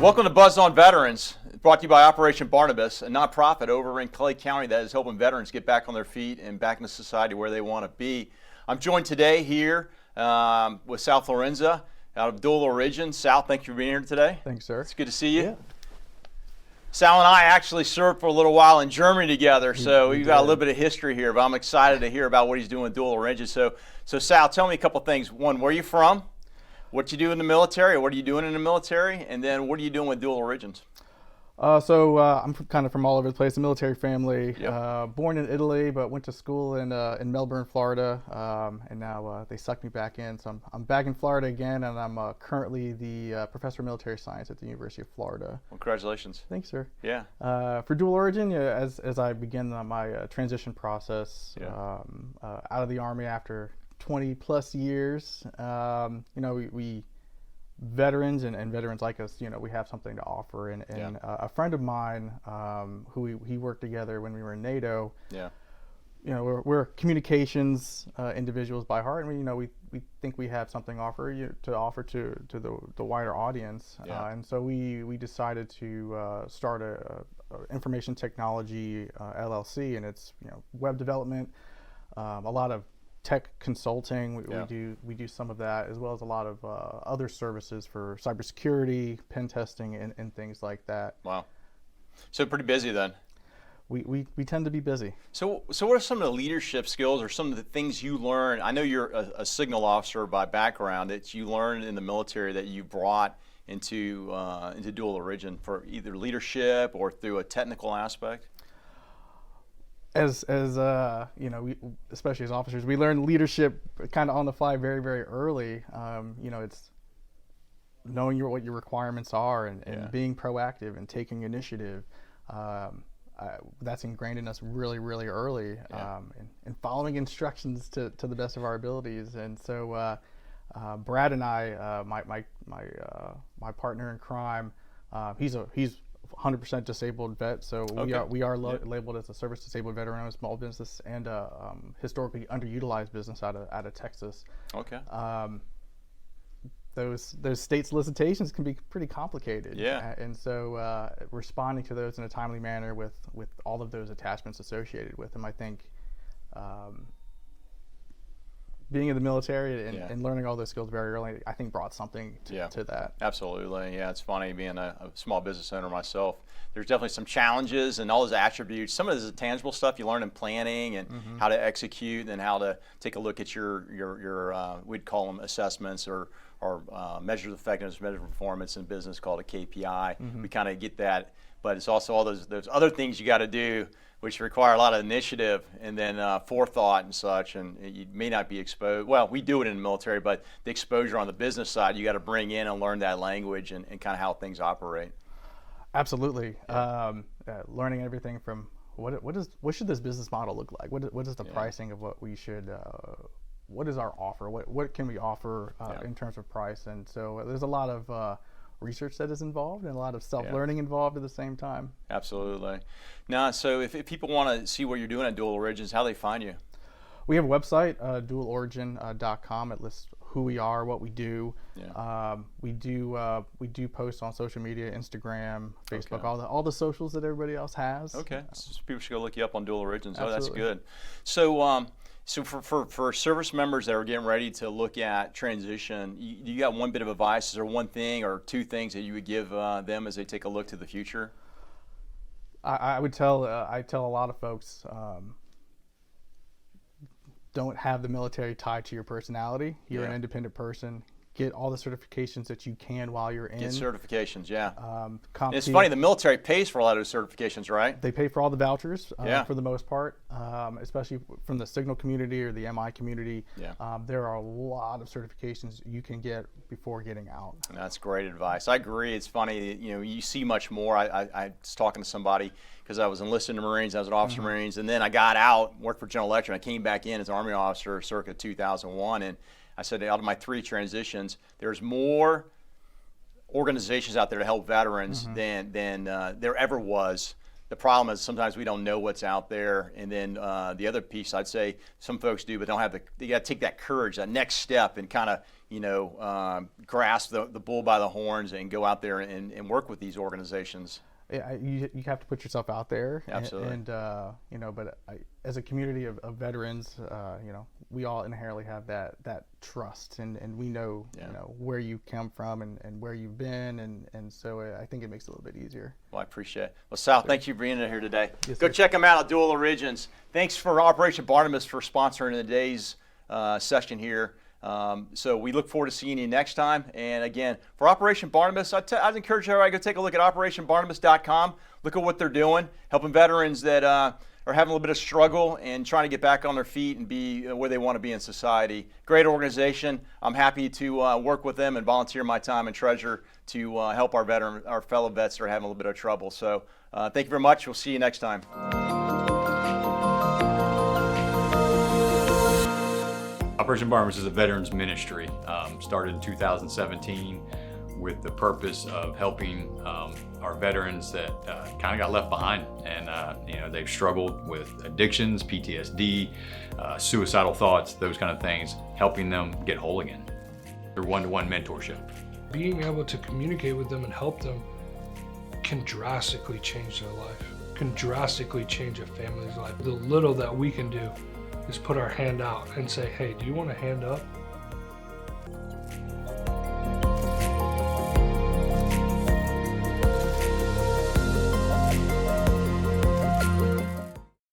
Welcome to Buzz on Veterans, brought to you by Operation Barnabas, a nonprofit over in Clay County that is helping veterans get back on their feet and back into society where they want to be. I'm joined today here with Sal Forlenza out of Dual Origin. Sal, thank you for being here today. Thanks, sir. It's good to see you. Yeah. Sal and I actually served for a little while in Germany together, so we've got a little bit of history here, but I'm excited to hear about what he's doing with Dual Origin. So Sal, tell me a couple things. One, where are you from? What you do in the military, or what are you doing in the military? And then what are you doing with Dual Origins? I'm kind of from all over the place, a military family. Yep. Born in Italy, but went to school in Melbourne, Florida, and now they sucked me back in. So I'm back in Florida again, and I'm currently the professor of military science at the University of Florida. Well, congratulations. Thanks, sir. Yeah. For Dual Origin, as I begin my transition process out of the Army after 20 plus years, we veterans and veterans like us, we have something to offer. And a friend of mine, who he worked together when we were in NATO. Yeah. We're communications individuals by heart, and we think we have something to offer to the wider audience. Yeah. And so we decided to start a information technology LLC, and it's web development, a lot of tech consulting. We do some of that, as well as a lot of other services for cybersecurity, pen testing, and things like that. Wow. So pretty busy then. We tend to be busy. So what are some of the leadership skills or some of the things you learned? I know you're a signal officer by background that you learned in the military that you brought into Dual Origin for either leadership or through a technical aspect. As we, especially as officers, we learn leadership kind of on the fly very, very early. It's knowing what your requirements are and being proactive and taking initiative. That's ingrained in us really, really early, and following instructions to the best of our abilities. And so Brad and I, my partner in crime, he's 100% disabled vet, so we are labeled as a service disabled veteran owned small business and historically underutilized business out of Texas. Okay. Those state solicitations can be pretty complicated. Yeah. And so responding to those in a timely manner with all of those attachments associated with them, I think being in the military and learning all those skills very early, I think brought something to that. Absolutely. Yeah, it's funny being a small business owner myself. There's definitely some challenges and all those attributes. Some of this is tangible stuff you learn in planning and how to execute and how to take a look at your we'd call them assessments or measures of effectiveness, measures of performance in business called a KPI. We kind of get that, but it's also all those other things you got to do, which require a lot of initiative and then forethought and such, and you may not be exposed. Well, we do it in the military, but the exposure on the business side, you got to bring in and learn that language and kind of how things operate. Absolutely. Learning everything from what should this business model look like? What is the pricing of what we should, what is our offer? What can we offer in terms of price? And so there's a lot of research that is involved and a lot of self-learning involved at the same time. Absolutely. Now, so if people want to see what you're doing at Dual Origins, how do they find you? We have a website, dualorigin.com. It lists who we are, what we do. We do post on social media, Instagram, Facebook, all the socials that everybody else has. Okay, so people should go look you up on Dual Origins. Absolutely. Oh, that's good. So so for service members that are getting ready to look at transition, you got one bit of advice? Is there one thing or two things that you would give them as they take a look to the future? I would tell a lot of folks, don't have the military tied to your personality. You're an independent person. Get all the certifications that you can while you're in. Get certifications, and it's funny, the military pays for a lot of those certifications, right? They pay for all the vouchers for the most part, especially from the Signal community or the MI community. There are a lot of certifications you can get before getting out. And that's great advice. I agree. It's funny, you see much more. I was talking to somebody because I was enlisted in the Marines, I was an officer in the Marines, and then I got out, worked for General Electric, and I came back in as an Army officer circa 2001, and I said, out of my 3 transitions, there's more organizations out there to help veterans than there ever was the problem is sometimes we don't know what's out there. And then the other piece, I'd say some folks do, but don't have they got to take that courage, that next step, and kind of grasp the bull by the horns and go out there and work with these organizations. Yeah, you have to put yourself out there. Absolutely. And but as a community of veterans, we all inherently have that trust, and we know, where you come from and where you've been, and so I think it makes it a little bit easier. Well, I appreciate it. Well, Sal, thank you for being here today. Yes, Go sir. check them out at Dual Origins. Thanks for Operation Barnabas for sponsoring today's session here. So we look forward to seeing you next time. And again, for Operation Barnabas, I'd encourage everybody to go take a look at OperationBarnabas.com. Look at what they're doing, helping veterans that are having a little bit of struggle and trying to get back on their feet and be where they want to be in society. Great organization. I'm happy to work with them and volunteer my time and treasure to help our fellow vets that are having a little bit of trouble. So thank you very much. We'll see you next time. Operation Barnabas is a veterans ministry, started in 2017 with the purpose of helping our veterans that kind of got left behind, and they've struggled with addictions, PTSD, suicidal thoughts, those kind of things, helping them get whole again through one-to-one mentorship. Being able to communicate with them and help them can drastically change their life, can drastically change a family's life. The little that we can do is put our hand out and say, hey, do you want a hand up?